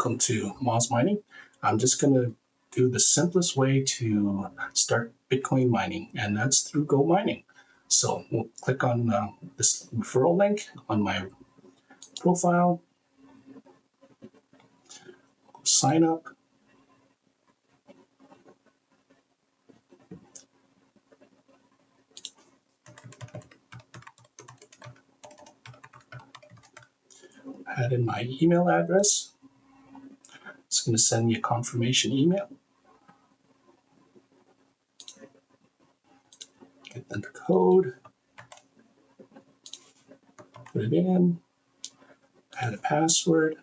Welcome to Moz Mining. I'm just going to do the simplest way to start Bitcoin mining, and that's through gomining. So we'll click on this referral link on my profile, sign up, add in my email address. It's going to send me a confirmation email. Get the code, put it in, add a password.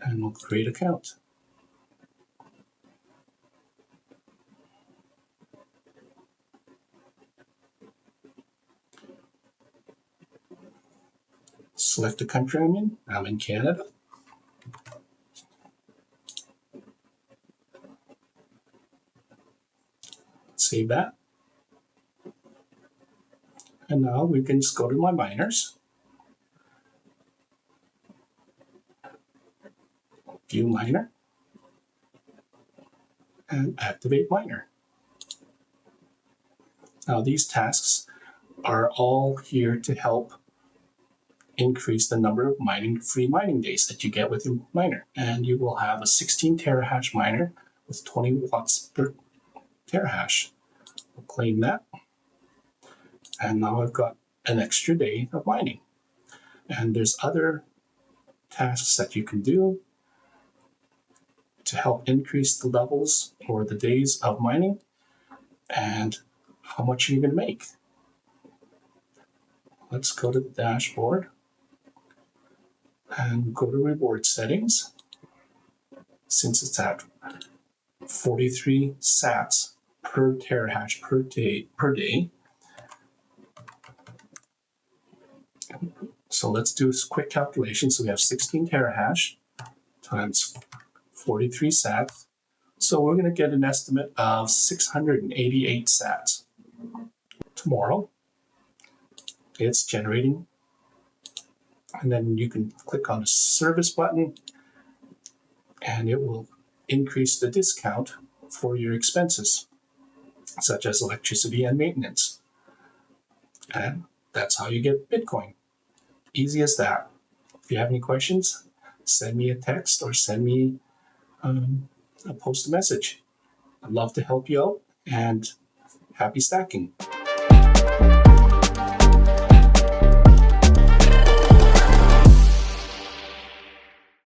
And we'll create an account. Select the country I'm in. I'm in Canada. Save that. And now we can just go to my miners. View miner. And activate miner. Now these tasks are all here to help increase the number of free mining days that you get with your miner. And you will have a 16 terahash miner with 20 watts per terahash. We'll claim that. And now I've got an extra day of mining. And there's other tasks that you can do to help increase the levels or the days of mining and how much you're going to make. Let's go to the dashboard and go to reward settings. Since it's at 43 sats per terahash per day. So let's do a quick calculation. So we have 16 terahash times 43 sats. So we're going to get an estimate of 688 sats. Tomorrow, it's generating. And then you can click on the service button and it will increase the discount for your expenses, such as electricity and maintenance. And that's how you get Bitcoin. Easy as that. If you have any questions, send me a text or send me post a message. I'd love to help you out, and happy stacking.